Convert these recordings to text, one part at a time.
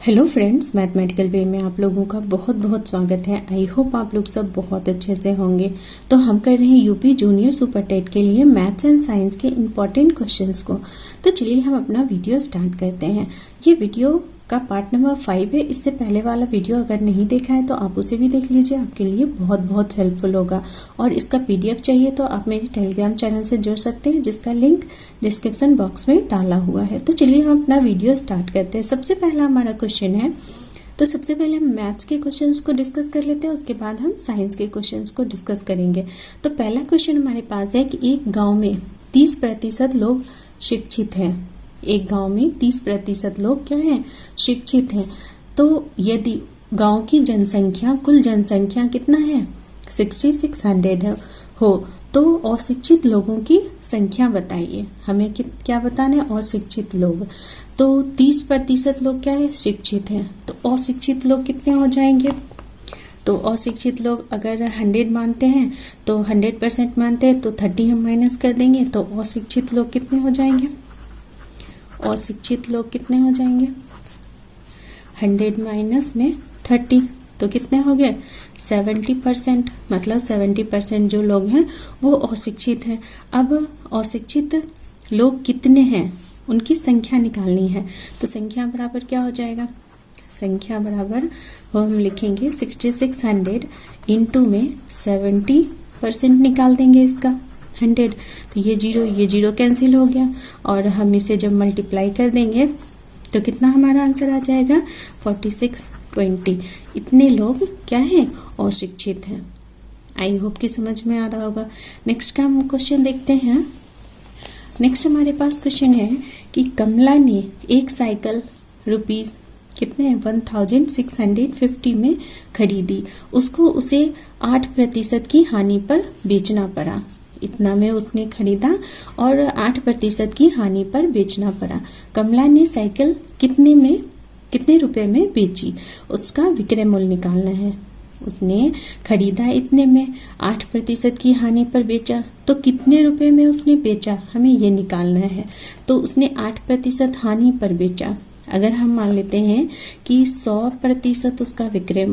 Hello friends, mathematical वे में आप लोगों का बहुत बहुत स्वागत है। आई होप आप लोग सब बहुत अच्छे से होंगे। तो हम कर रहे हैं यूपी जूनियर सुपर टेट के लिए मैथ्स एंड साइंस के इम्पोर्टेंट क्वेश्चंस को। तो चलिए हम अपना वीडियो स्टार्ट करते हैं। ये वीडियो का पार्ट नंबर 5 है। इससे पहले वाला वीडियो अगर नहीं देखा है तो आप उसे भी देख लीजिए, आपके लिए बहुत बहुत हेल्पफुल होगा। और इसका PDF चाहिए तो आप मेरे टेलीग्राम चैनल से जुड़ सकते हैं, जिसका लिंक डिस्क्रिप्शन बॉक्स में डाला हुआ है। तो चलिए हम अपना वीडियो स्टार्ट करते हैं। सबसे पहला हमारा क्वेश्चन है, तो सबसे पहले हम मैथ्स के क्वेश्चंस को डिस्कस कर लेते हैं, उसके बाद हम साइंस के क्वेश्चंस को डिस्कस करेंगे। तो पहला क्वेश्चन हमारे पास है कि एक गांव में 30% लोग शिक्षित हैं। एक गांव में 30% लोग क्या हैं? शिक्षित हैं। तो यदि गांव की जनसंख्या, कुल जनसंख्या कितना है? 6600 हो तो अशिक्षित लोगों की संख्या बताइए। हमें क्या बताना है? अशिक्षित लोग। तो 30% लोग क्या है? शिक्षित हैं। तो अशिक्षित लोग कितने हो जाएंगे? तो अशिक्षित लोग अगर 100 मानते हैं तो 100% मानते हैं तो 30 हम माइनस कर देंगे। तो अशिक्षित लोग कितने हो जाएंगे? अशिक्षित लोग कितने हो जाएंगे? 100 माइनस में 30 तो कितने हो गए? 70%। मतलब 70% जो लोग हैं वो अशिक्षित हैं। अब अशिक्षित लोग कितने हैं, उनकी संख्या निकालनी है। तो संख्या बराबर क्या हो जाएगा? संख्या बराबर हम लिखेंगे 6600 इंटू में 70% निकाल देंगे इसका 100। तो ये जीरो कैंसिल हो गया और हम इसे जब मल्टीप्लाई कर देंगे तो कितना हमारा आंसर आ जाएगा? 4620। इतने लोग क्या हैं? अशिक्षित हैं। आई होप कि समझ में आ रहा होगा। नेक्स्ट का हम क्वेश्चन देखते हैं। नेक्स्ट हमारे पास क्वेश्चन है कि कमला ने एक साइकिल रुपीज कितने 1650 में खरीदी। उसको उसे 8% की हानि पर बेचना पड़ा। इतना में उसने खरीदा और 8% की हानि पर बेचना पड़ा। कमला ने साइकिल कितने रुपए में बेची? उसका विक्रय मूल्य निकालना है। उसने खरीदा इतने में, 8% की हानि पर बेचा, तो कितने रुपए में उसने बेचा, हमें ये निकालना है। तो उसने 8% हानि पर बेचा। अगर हम मान लेते हैं कि 100% उसका विक्रय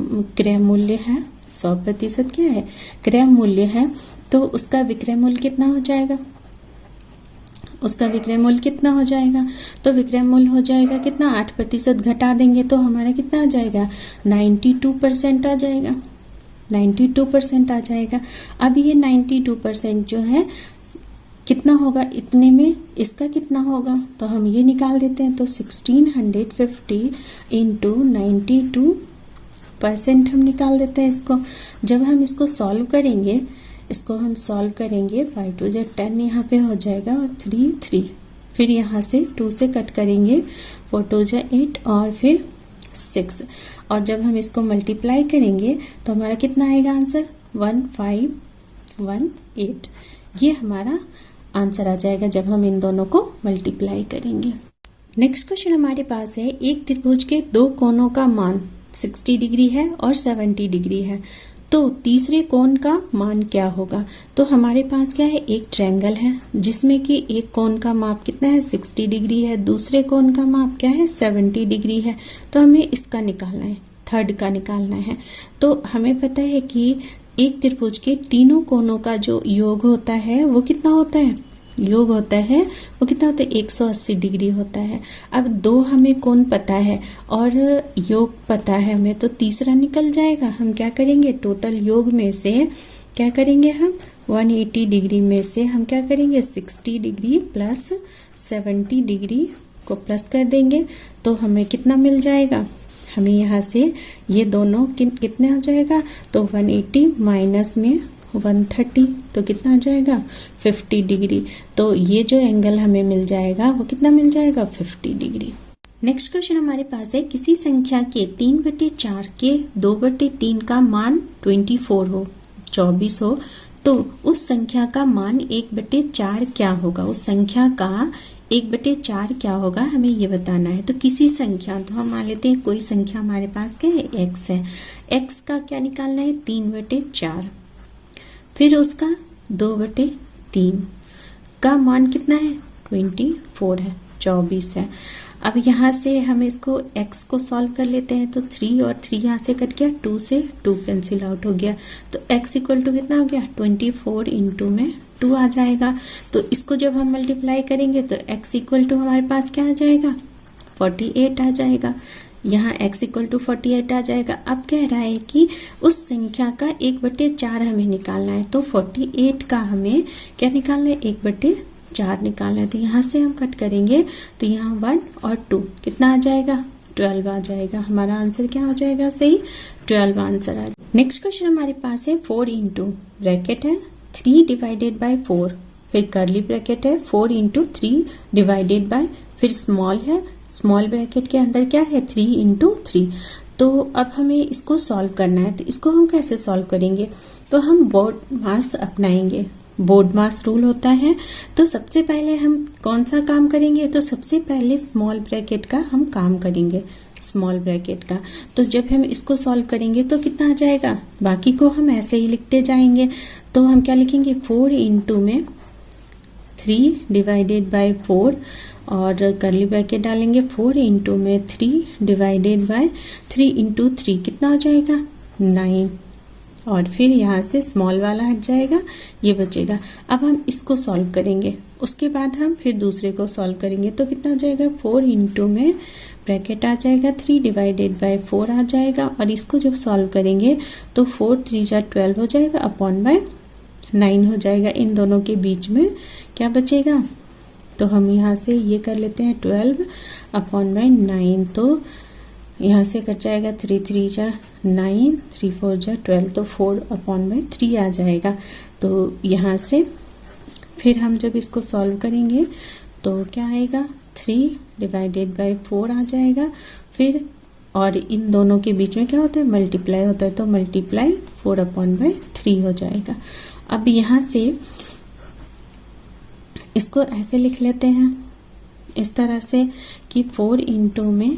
मूल्य है, 100% क्या है? क्रय मूल्य है, तो उसका विक्रय मूल्य कितना हो जाएगा? उसका विक्रय मूल्य कितना हो जाएगा? तो विक्रय मूल्य हो जाएगा कितना? 8% घटा देंगे तो हमारा कितना आ जाएगा? 92% आ जाएगा। 92% आ जाएगा। अब ये 92% जो है कितना होगा? इतने में इसका कितना होगा? तो हम ये निकाल देते हैं। तो 1650 इंटू 92% हम निकाल देते हैं इसको। जब हम इसको सॉल्व करेंगे, 5 2 10 यहाँ पे हो जाएगा और 3 फिर यहाँ से 2 से कट करेंगे, 4 2 8 और फिर 6। और जब हम इसको मल्टीप्लाई करेंगे तो हमारा कितना आएगा आंसर? 1518। ये हमारा आंसर आ जाएगा जब हम इन दोनों को मल्टीप्लाई करेंगे। नेक्स्ट क्वेश्चन हमारे पास है, एक त्रिभुज के दो कोणों का मान 60 डिग्री है और 70 डिग्री है, तो तीसरे कोण का मान क्या होगा? तो हमारे पास क्या है? एक ट्रायंगल है जिसमें कि एक कोण का माप कितना है? 60 डिग्री है, दूसरे कोण का माप क्या है? 70 डिग्री है। तो हमें इसका निकालना है, थर्ड का निकालना है। तो हमें पता है कि एक त्रिभुज के तीनों कोणों का जो योग होता है वो कितना होता है? योग होता है वो कितना होता है? 180 डिग्री होता है। अब दो हमें कोण पता है और योग पता है हमें, तो तीसरा निकल जाएगा। हम क्या करेंगे? टोटल योग में से क्या करेंगे? हम 180 डिग्री में से हम क्या करेंगे? 60 डिग्री प्लस 70 डिग्री को प्लस कर देंगे तो हमें कितना मिल जाएगा? हमें यहाँ से ये दोनों कितने हो जाएगा? तो 180 माइनस में 130 तो कितना आ जाएगा? 50 डिग्री। तो ये जो एंगल हमें मिल जाएगा वो कितना मिल जाएगा? 50 डिग्री। नेक्स्ट क्वेश्चन हमारे पास है, किसी संख्या के 3/4 के 2/3 का मान 24 हो तो उस संख्या का मान 1/4 क्या होगा? उस संख्या का 1/4 क्या होगा, हमें ये बताना है। तो किसी संख्या, तो हम मान लेते हैं कोई संख्या हमारे पास क्या है? x है। x का क्या निकालना है? 3/4। फिर उसका 2/3 का मान कितना है? 24 है, 24 है। अब यहाँ से हम इसको x को सॉल्व कर लेते हैं, तो 3 और 3 यहाँ से कट गया, 2 से 2 कैंसिल आउट हो गया, तो x इक्वल टू कितना हो गया 24 इंटू में 2 आ जाएगा। तो इसको जब हम मल्टीप्लाई करेंगे तो x इक्वल टू हमारे पास क्या आ जाएगा 48 आ जाएगा। यहाँ x इक्वल टू 48 आ जाएगा। अब कह रहा है कि उस संख्या का 1/4 हमें निकालना है, तो 48 का हमें क्या निकालना है 1/4 निकालना है। तो यहाँ से हम कट करेंगे तो यहाँ 1 और 2 कितना आ जाएगा 12 आ जाएगा। हमारा आंसर क्या हो जाएगा सही 12 आंसर आ जाएगा। नेक्स्ट क्वेश्चन हमारे पास है 4 इंटू ब्रैकेट है 3 डिवाइडेड बाय 4, फिर कर्ली ब्रैकेट है 4 इंटू 3 डिवाइडेड बाय, फिर स्मॉल है, स्मॉल ब्रैकेट के अंदर क्या है 3 इंटू 3। तो अब हमें इसको सॉल्व करना है, तो इसको हम कैसे सॉल्व करेंगे, तो हम बोर्ड मास अपनाएंगे। बोर्ड मास रूल होता है। तो सबसे पहले हम कौन सा काम करेंगे, तो सबसे पहले स्मॉल ब्रैकेट का हम काम करेंगे, स्मॉल ब्रैकेट का। तो जब हम इसको सॉल्व करेंगे तो कितना आ जाएगा, बाकी को हम ऐसे ही लिखते जाएंगे। तो हम क्या लिखेंगे 4 इंटू में 3 डिवाइडेड बाय 4 और कर्ली ब्रैकेट डालेंगे 4 इंटू में 3 डिवाइडेड बाय 3 इंटू 3 कितना हो जाएगा 9, और फिर यहाँ से स्मॉल वाला हट जाएगा, ये बचेगा। अब हम इसको सॉल्व करेंगे, उसके बाद हम फिर दूसरे को सॉल्व करेंगे, तो कितना हो जाएगा 4 इंटू में ब्रैकेट आ जाएगा 3 डिवाइडेड बाय 4 आ जाएगा, और इसको जब सॉल्व करेंगे तो 4 3 जा 12 हो जाएगा अपॉन बाय 9 हो जाएगा। इन दोनों के बीच में क्या बचेगा, तो हम यहाँ से ये कर लेते हैं 12 अपॉन बाय 9, तो यहाँ से कट जाएगा 3 3 जा 9, 3 4 जा 12, तो 4 अपॉन बाय 3 आ जाएगा। तो यहाँ से फिर हम जब इसको सॉल्व करेंगे तो क्या आएगा 3 डिवाइडेड बाय 4 आ जाएगा, फिर और इन दोनों के बीच में क्या होता है मल्टीप्लाई होता है, तो मल्टीप्लाई 4 अपॉन बाय 3 हो जाएगा। अब यहाँ से इसको ऐसे लिख लेते हैं इस तरह से कि 4 इंटू में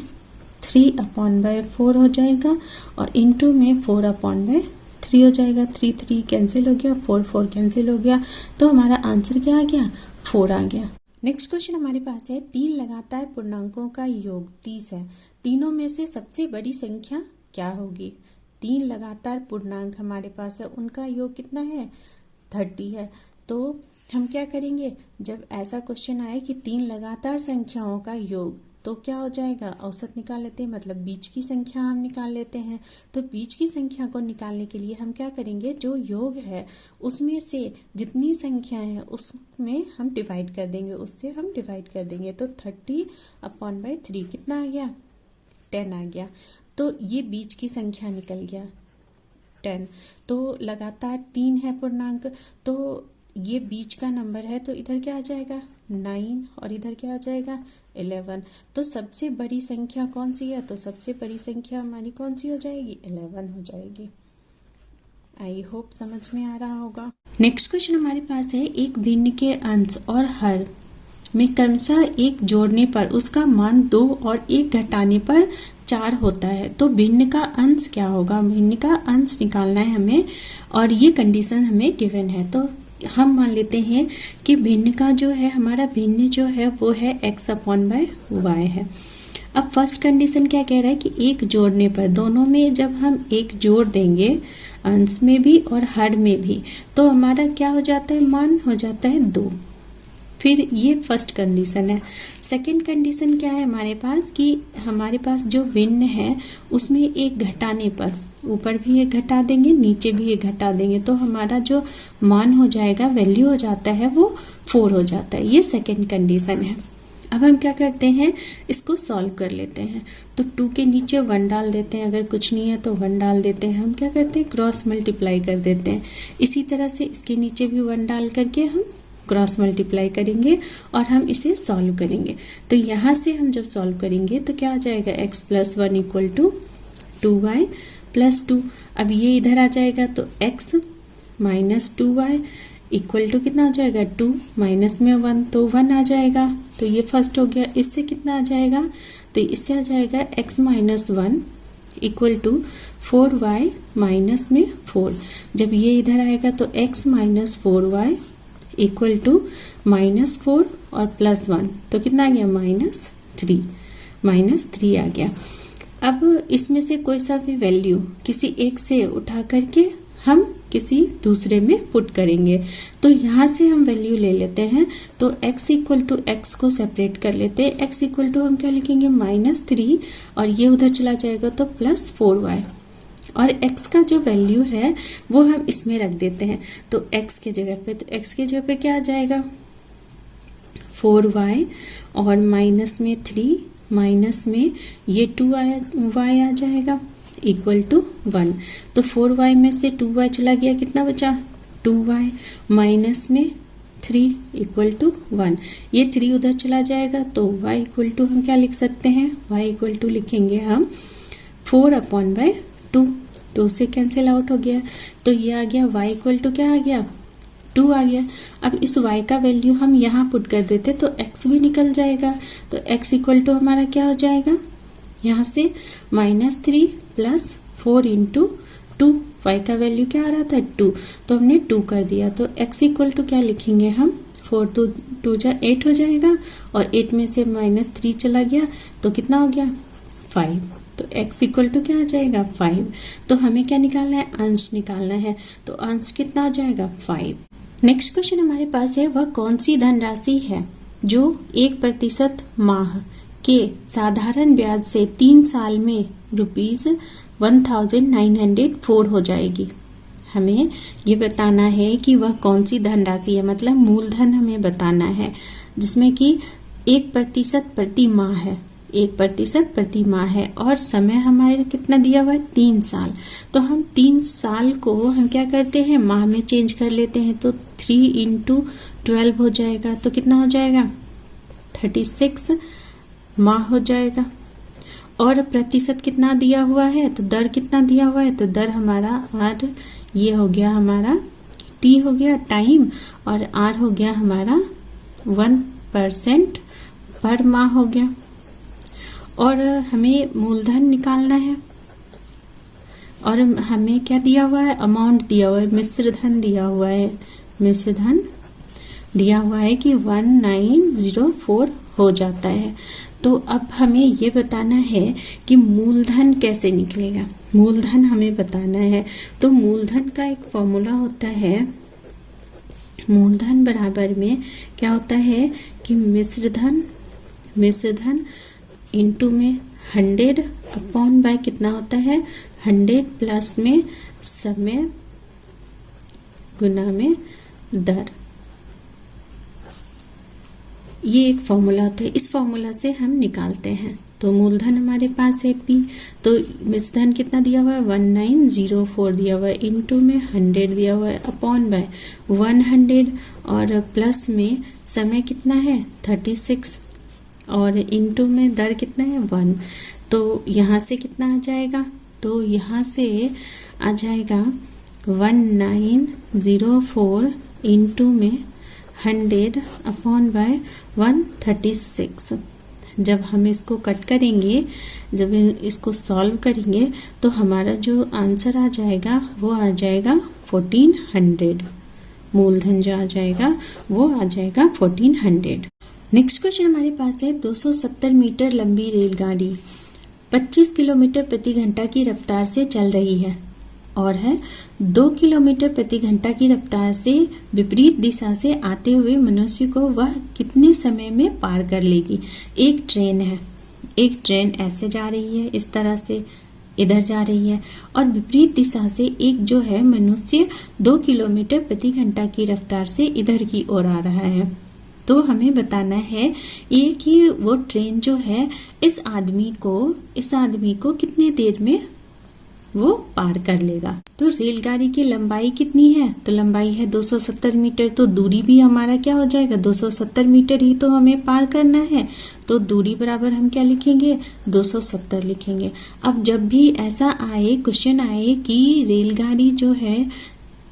3 अपॉन बाय 4 हो जाएगा, और इंटू में 4 अपॉन बाय 3 हो जाएगा। 3 3 कैंसिल हो गया, 4 4 कैंसिल हो गया, तो हमारा आंसर क्या आ गया 4 आ गया। नेक्स्ट क्वेश्चन हमारे पास है 3 लगातार पूर्णांकों का योग 30 है, तीनों में से सबसे बड़ी संख्या क्या होगी। 3 लगातार पूर्णांक हमारे पास है, उनका योग कितना है 30 है। तो हम क्या करेंगे, जब ऐसा क्वेश्चन आए कि 3 लगातार संख्याओं का योग, तो क्या हो जाएगा औसत निकाल लेते हैं, मतलब बीच की संख्या हम निकाल लेते हैं। तो बीच की संख्या को निकालने के लिए हम क्या करेंगे, जो योग है उसमें से जितनी संख्या है उसमें हम डिवाइड कर देंगे, उससे हम डिवाइड कर देंगे। तो 30 अपॉन बाय 3 कितना आ गया 10 आ गया। तो ये बीच की संख्या निकल गया 10। तो लगातार 3 है पूर्णांक, तो ये बीच का नंबर है, तो इधर क्या आ जाएगा 9 और इधर क्या आ जाएगा 11। तो सबसे बड़ी संख्या कौन सी है, तो सबसे बड़ी संख्या हमारी कौन सी हो जाएगी 11 हो जाएगी। आई होप समझ में आ रहा होगा। नेक्स्ट क्वेश्चन हमारे पास है एक भिन्न के अंश और हर में क्रमशः 1 जोड़ने पर उसका मान 2 और 1 घटाने पर 4 होता है, तो भिन्न का अंश क्या होगा। भिन्न का अंश निकालना है हमें, और ये कंडीशन हमें गिवन है। तो हम मान लेते हैं कि भिन्न का जो है हमारा भिन्न जो है वो है x अपॉन बाय वाई है। अब फर्स्ट कंडीशन क्या कह रहा है कि 1 जोड़ने पर, दोनों में जब हम 1 जोड़ देंगे अंश में भी और हर में भी, तो हमारा क्या हो जाता है मान हो जाता है 2। फिर ये फर्स्ट कंडीशन है। सेकंड कंडीशन क्या है हमारे पास कि हमारे पास जो भिन्न है उसमें 1 घटाने पर, ऊपर भी 1 घटा देंगे नीचे भी 1 घटा देंगे, तो हमारा जो मान हो जाएगा वैल्यू हो जाता है वो 4 हो जाता है। ये सेकंड कंडीशन है। अब हम क्या करते हैं, इसको सॉल्व कर लेते हैं। तो 2 के नीचे 1 डाल देते हैं, अगर कुछ नहीं है तो 1 डाल देते हैं। हम क्या करते हैं क्रॉस मल्टीप्लाई कर देते हैं। इसी तरह से इसके नीचे भी 1 डाल करके हम क्रॉस मल्टीप्लाई करेंगे और हम इसे सॉल्व करेंगे। तो यहाँ से हम जब सॉल्व करेंगे तो क्या आ जाएगा x plus 1 equal to 2y plus 2। अब ये इधर आ जाएगा तो x minus 2y equal to कितना आ जाएगा 2 माइनस में 1, तो 1 आ जाएगा। तो ये फर्स्ट हो गया। इससे कितना आ जाएगा, तो इससे आ जाएगा x minus 1 equal to 4y minus में 4। जब ये इधर आएगा तो x minus 4y equal to -4 और +1, तो कितना आ गया -3। -3 आ गया। अब इसमें से कोई सा भी वैल्यू किसी एक से उठा करके हम किसी दूसरे में पुट करेंगे। तो यहाँ से हम वैल्यू ले लेते हैं, तो x इक्वल टू एक्स को सेपरेट कर लेते हैं। x इक्वल टू हम क्या लिखेंगे -3 और ये उधर चला जाएगा तो +4y, और x का जो वैल्यू है वो हम इसमें रख देते हैं। तो x के जगह पे, तो x के जगह पे क्या आ जाएगा 4y और माइनस में 3 माइनस में ये 2y आ जाएगा इक्वल टू 1। तो 4y में से 2y चला गया, कितना बचा 2y माइनस में 3 इक्वल टू 1। ये 3 उधर चला जाएगा तो y इक्वल टू हम क्या लिख सकते हैं, y इक्वल टू लिखेंगे हम 4/2। 2 से कैंसिल आउट हो गया, तो ये आ गया y इक्वल टू क्या आ गया 2 आ गया। अब इस y का वैल्यू हम यहाँ पुट कर देते तो x भी निकल जाएगा। तो x इक्वल टू हमारा क्या हो जाएगा, यहाँ से -3 + 4 × 2, y का वैल्यू क्या आ रहा था 2, तो हमने 2 कर दिया। तो x इक्वल टू क्या लिखेंगे हम 4 तो 2 जा 8 हो जाएगा, और 8 में से -3 चला गया तो कितना हो गया 5। तो x इक्वल टू क्या आ जाएगा 5। तो हमें क्या निकालना है, अंश निकालना है। तो अंश कितना आ जाएगा 5। नेक्स्ट क्वेश्चन हमारे पास है, वह कौन सी धनराशि है जो 1% माह के साधारण ब्याज से 3 साल में ₹1904 हो जाएगी। हमें ये बताना है कि वह कौन सी धनराशि है, मतलब मूलधन हमें बताना है, जिसमें कि 1% प्रति माह है, 1% प्रति माह है, और समय हमारे कितना दिया हुआ है 3 साल। तो हम 3 साल को हम क्या करते हैं, माह में चेंज कर लेते हैं। तो 3 × 12 हो जाएगा, तो कितना हो जाएगा 36 माह हो जाएगा। और प्रतिशत कितना दिया हुआ है, तो दर कितना दिया हुआ है, तो दर हमारा R, ये हो गया हमारा T हो गया टाइम, और R हो गया हमारा 1% पर माह हो गया। और हमें मूलधन निकालना है, और हमें क्या दिया हुआ है, अमाउंट दिया हुआ है, मिश्र धन दिया हुआ है, मिश्र धन दिया हुआ है कि 1904 हो जाता है। तो अब हमें ये बताना है कि मूलधन कैसे निकलेगा, मूलधन हमें बताना है। तो मूलधन का एक फॉर्मूला होता है, मूलधन बराबर में क्या होता है कि मिश्र धन इनटू में 100 अपॉन बाय कितना होता है 100 प्लस में समय गुना में दर। ये एक फॉर्मूला होता है, इस फॉर्मूला से हम निकालते हैं। तो मूलधन हमारे पास है P, तो मिश्रधन कितना दिया हुआ है 1904 दिया हुआ है, इनटू में 100 दिया हुआ है, अपॉन बाय 100, और प्लस में समय कितना है 36, और इनटू में दर कितना है 1। तो यहाँ से कितना आ जाएगा, तो यहाँ से आ जाएगा 1904 इनटू में 100 अपॉन बाय 136। जब हम इसको कट करेंगे, जब इसको सॉल्व करेंगे, तो हमारा जो आंसर आ जाएगा वो आ जाएगा 1400। मूलधन जो आ जाएगा वो आ जाएगा 1400। नेक्स्ट क्वेश्चन हमारे पास है, 270 मीटर लंबी रेलगाड़ी 25 किलोमीटर प्रति घंटा की रफ्तार से चल रही है और है 2 किलोमीटर प्रति घंटा की रफ्तार से विपरीत दिशा से आते हुए मनुष्य को वह कितने समय में पार कर लेगी। एक ट्रेन है, एक ट्रेन ऐसे जा रही है, इस तरह से इधर जा रही है, और विपरीत दिशा से एक जो है मनुष्य 2 किलोमीटर प्रति घंटा की रफ्तार से इधर की ओर आ रहा है। तो हमें बताना है ये कि वो ट्रेन जो है इस आदमी को कितने देर में वो पार कर लेगा। तो रेलगाड़ी की लंबाई कितनी है, तो लंबाई है 270 मीटर, तो दूरी भी हमारा क्या हो जाएगा 270 मीटर ही तो हमें पार करना है। तो दूरी बराबर हम क्या लिखेंगे 270 लिखेंगे। अब जब भी ऐसा आए, क्वेश्चन आए कि रेलगाड़ी जो है,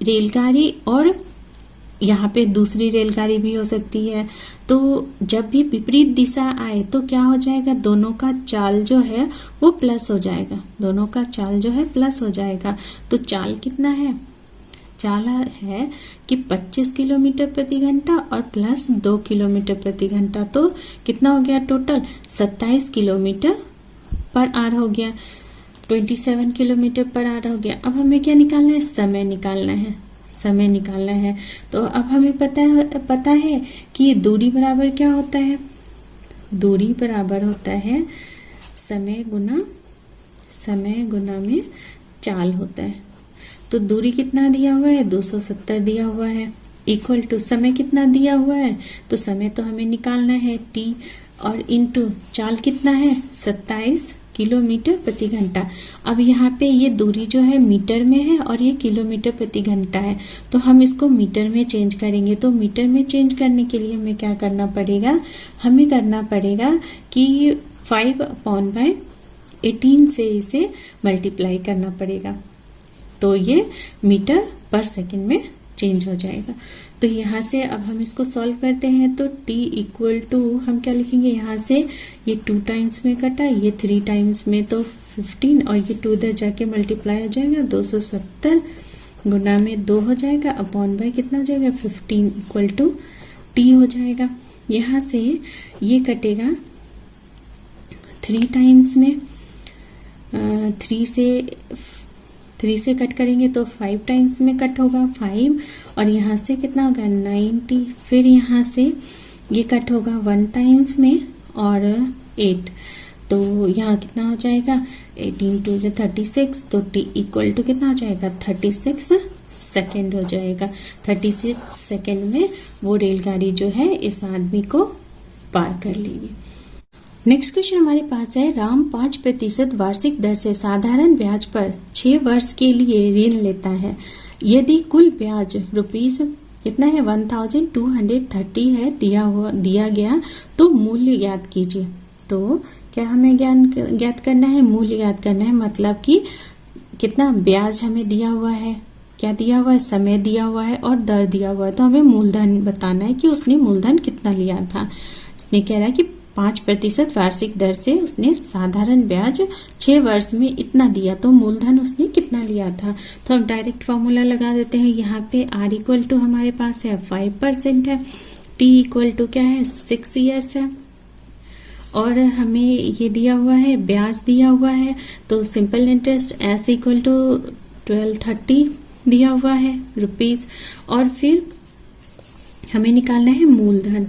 रेलगाड़ी और यहाँ पे दूसरी रेलगाड़ी भी हो सकती है, तो जब भी विपरीत दिशा आए तो क्या हो जाएगा, दोनों का चाल जो है वो प्लस हो जाएगा, दोनों का चाल जो है प्लस हो जाएगा। तो चाल कितना है, चाल है कि 25 किलोमीटर प्रति घंटा और प्लस 2 किलोमीटर प्रति घंटा, तो कितना हो गया टोटल 27 किलोमीटर पर आवर हो गया, 27 किलोमीटर पर आवर हो गया। अब हमें क्या निकालना है, समय निकालना है, समय निकालना है। तो अब हमें पता है कि दूरी बराबर क्या होता है, दूरी बराबर होता है समय गुना में चाल होता है। तो दूरी कितना दिया हुआ है, 270 दिया हुआ है, इक्वल टू समय कितना दिया हुआ है, तो समय तो हमें निकालना है t, और इनटू चाल कितना है 27 किलोमीटर प्रति घंटा। अब यहाँ पे ये दूरी जो है मीटर में है और ये किलोमीटर प्रति घंटा है, तो हम इसको मीटर में चेंज करेंगे। तो मीटर में चेंज करने के लिए हमें क्या करना पड़ेगा, हमें करना पड़ेगा कि 5/18 से इसे मल्टीप्लाई करना पड़ेगा, तो ये मीटर पर सेकंड में चेंज हो जाएगा। तो यहाँ से अब हम इसको सॉल्व करते हैं, तो t इक्वल टू हम क्या लिखेंगे, यहाँ से ये 2 टाइम्स में कटा, ये 3 टाइम्स में, तो 15, और ये 2 इधर जाके मल्टीप्लाई हो जाएगा, 270 गुना में 2 हो जाएगा, अपॉन बाय कितना हो जाएगा 15 इक्वल टू t हो जाएगा। यहाँ से ये कटेगा 3 टाइम्स में, 3 से कट करेंगे तो 5 टाइम्स में कट होगा 5, और यहाँ से कितना होगा 90, फिर यहाँ से ये कट होगा 1 टाइम्स में और 8, तो यहाँ कितना हो जाएगा 18 2 36, तो t इक्वल टू कितना हो जाएगा 36 सेकेंड हो जाएगा। 36 सेकेंड में वो रेलगाड़ी जो है इस आदमी को पार कर लेगी। नेक्स्ट क्वेश्चन हमारे पास है, राम 5% वार्षिक दर से साधारण ब्याज पर 6 वर्ष के लिए ऋण लेता है। यदि कुल ब्याज रुपीज कितना है 1230 है दिया गया, तो मूल्य ज्ञात कीजिए। तो क्या हमें ज्ञात करना है, मूल्य ज्ञात करना है, मतलब कि कितना ब्याज हमें दिया हुआ है, क्या दिया हुआ है, समय दिया हुआ है और दर दिया हुआ है। तो हमें मूलधन बताना है कि उसने मूलधन कितना लिया था। इसने कह रहा है कि 5% वार्षिक दर से उसने साधारण ब्याज 6 वर्ष में इतना दिया, तो मूलधन उसने कितना लिया था। तो हम डायरेक्ट फॉर्मूला लगा देते हैं। यहाँ पे r इक्वल टू हमारे पास है 5% है, t इक्वल टू क्या है 6 ईयर्स है, और हमें ये दिया हुआ है ब्याज दिया हुआ है, तो simple interest s equal to 1230 दिया हुआ है रुपीज, और फिर हमें निकालना है मूलधन।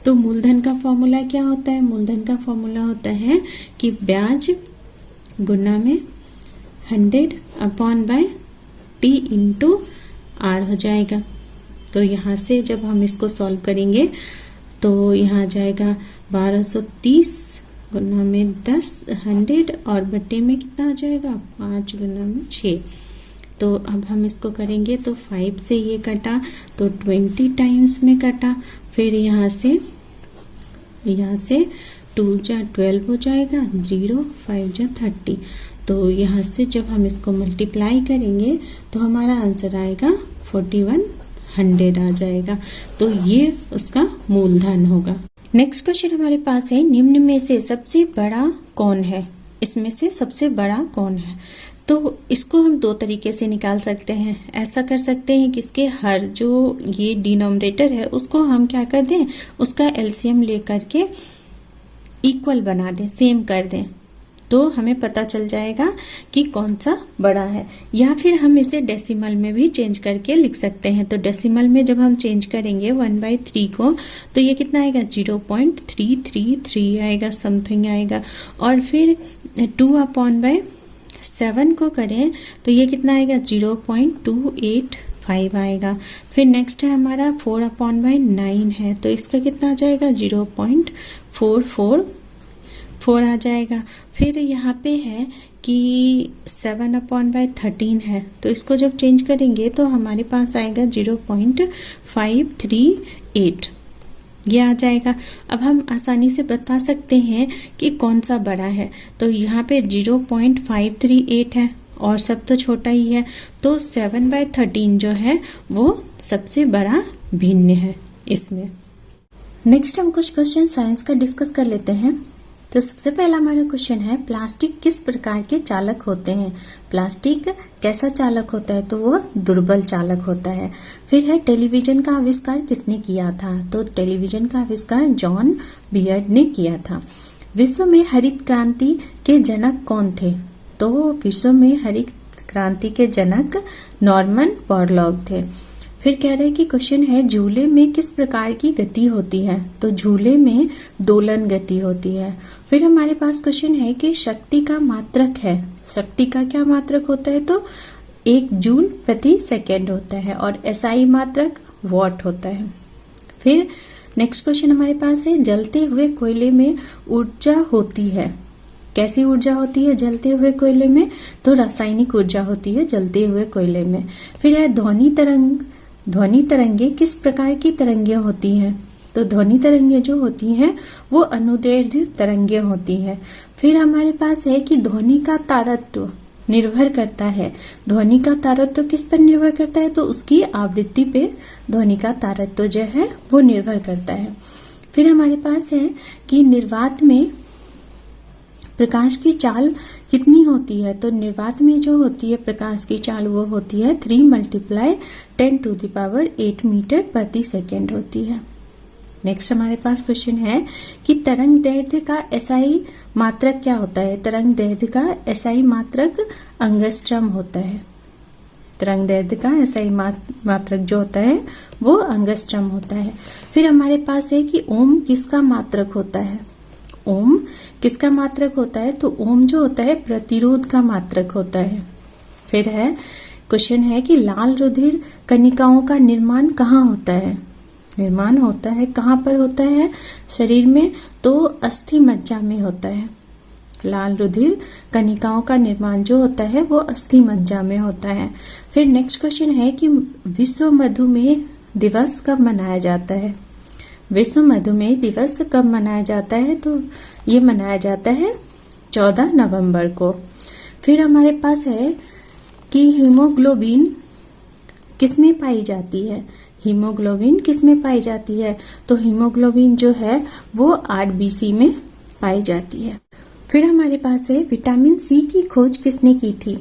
तो मूलधन का फॉर्मूला क्या होता है, मूलधन का फॉर्मूला होता है कि ब्याज गुना में 100 upon bye t into r हो जाएगा। तो यहाँ से जब हम इसको सॉल्व करेंगे तो यहाँ जाएगा 1230 गुना में 10 100 और बटे में कितना आ जाएगा 5 गुना में 6। तो अब हम इसको करेंगे तो 5 से ये कटा तो 20 टाइम्स में कटा, फिर यहाँ से 2 जा 12 हो जाएगा, 0 5 जा 30। तो यहाँ से जब हम इसको मल्टीप्लाई करेंगे तो हमारा आंसर आएगा 4100 आ जाएगा। तो ये उसका मूलधन होगा। नेक्स्ट क्वेश्चन हमारे पास है, निम्न में से सबसे बड़ा कौन है, इसमें से सबसे बड़ा कौन है। तो इसको हम 2 तरीके से निकाल सकते हैं। ऐसा कर सकते हैं कि इसके हर जो ये डिनोमिनेटर है उसको हम क्या कर दें, उसका एलसीएम लेकर के इक्वल बना दें, सेम कर दें, तो हमें पता चल जाएगा कि कौन सा बड़ा है। या फिर हम इसे डेसिमल में भी चेंज करके लिख सकते हैं। तो डेसिमल में जब हम चेंज करेंगे 1/3 को, तो ये कितना आएगा 0.333 आएगा, समथिंग आएगा। और फिर 2/7 को करें तो ये कितना आएगा 0.285 आएगा। फिर नेक्स्ट है हमारा 4/9 है, तो इसका कितना आ जाएगा 0.444 आ जाएगा। फिर यहाँ पे है कि 7/13 है, तो इसको जब चेंज करेंगे तो हमारे पास आएगा 0.538 ये आ जाएगा। अब हम आसानी से बता सकते हैं कि कौन सा बड़ा है। तो यहाँ पे 0.538 है और सब तो छोटा ही है, तो 7/13 जो है वो सबसे बड़ा भिन्न है इसमें। नेक्स्ट हम कुछ क्वेश्चन साइंस का डिस्कस कर लेते हैं। तो सबसे पहला हमारा क्वेश्चन है, प्लास्टिक किस प्रकार के चालक होते हैं? प्लास्टिक कैसा चालक होता है? तो वो दुर्बल चालक होता है। फिर है, टेलीविजन का आविष्कार किसने किया था? तो टेलीविजन का आविष्कार जॉन बियर्ड ने किया था। विश्व में हरित क्रांति के जनक कौन थे? तो विश्व में हरित क्रांति के जनक नॉर्मन बोरलॉग थे। फिर कह रहे हैं कि क्वेश्चन है, झूले में किस प्रकार की गति होती है? तो झूले में दोलन गति होती है। फिर हमारे पास क्वेश्चन है कि शक्ति का मात्रक है, शक्ति का क्या मात्रक होता है? तो 1 जूल प्रति सेकेंड होता है और एसआई मात्रक वॉट होता है। फिर नेक्स्ट क्वेश्चन हमारे पास है, जलते हुए कोयले में ऊर्जा होती है, कैसी ऊर्जा होती है जलते हुए कोयले में? तो रासायनिक ऊर्जा होती है जलते हुए कोयले में। फिर है, ध्वनि तरंगे किस प्रकार की तरंगे होती हैं? तो ध्वनि तरंगे जो होती हैं वो अनुदैर्ध्य तरंगे होती हैं। फिर हमारे पास है कि ध्वनि का तारतम्य निर्भर करता है, ध्वनि का तारतम्य किस पर निर्भर करता है? तो उसकी आवृत्ति पे ध्वनि का तारतम्य जो है वो निर्भर करता है। फिर हमारे पास है कि निर्वात में प्रकाश की चाल कितनी होती है? तो निर्वात में जो होती है प्रकाश की चाल वो होती है 3 × 10⁸ मीटर प्रति सेकेंड होती है। नेक्स्ट हमारे पास क्वेश्चन है कि तरंग दैर्ध्य का एसआई मात्रक क्या होता है? तरंग दैर्ध्य का एसआई मात्रक एंगस्ट्रम होता है। तरंग दैर्ध्य का एसआई मात्रक जो होता है वो एंगस्ट्रम होता है। फिर हमारे पास है कि ओम किसका मात्रक होता है? ओम किसका मात्रक होता है? तो ओम जो होता है प्रतिरोध का मात्रक होता है। फिर है क्वेश्चन है कि लाल रुधिर कणिकाओं का निर्माण कहाँ होता है? निर्माण होता है कहाँ पर होता है शरीर में? तो अस्थि मज्जा में होता है। लाल रुधिर कणिकाओं का निर्माण जो होता है वो अस्थि मज्जा में होता है। फिर नेक्स्ट क्वेश्चन है कि विश्व मधुमेह दिवस कब मनाया जाता है? विश्व मधुमेह दिवस कब मनाया जाता है? तो ये मनाया जाता है 14 नवंबर को। फिर हमारे पास है कि हीमोग्लोबिन किसमें पाई जाती है? हीमोग्लोबिन किसमें पाई जाती है? तो हीमोग्लोबिन जो है वो आरबीसी में पाई जाती है। फिर हमारे पास है, विटामिन सी की खोज किसने की थी?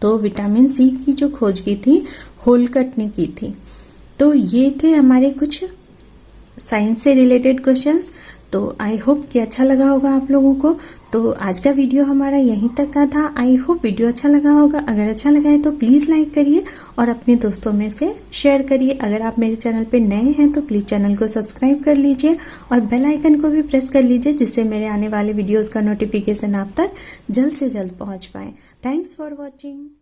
तो विटामिन सी की जो खोज की थी होलकट ने की थी। तो ये थे हमारे कुछ साइंस से रिलेटेड क्वेश्चंस। तो आई होप कि अच्छा लगा होगा आप लोगों को। तो आज का वीडियो हमारा यहीं तक का था। आई होप वीडियो अच्छा लगा होगा। अगर अच्छा लगा है तो प्लीज लाइक करिए और अपने दोस्तों में से शेयर करिए। अगर आप मेरे चैनल पे नए हैं तो प्लीज चैनल को सब्सक्राइब कर लीजिए और बेल आइकन को भी प्रेस कर लीजिए, जिससे मेरे आने वाले वीडियोस का नोटिफिकेशन आप तक जल्द से जल्द पहुंच पाए। Thanks for watching.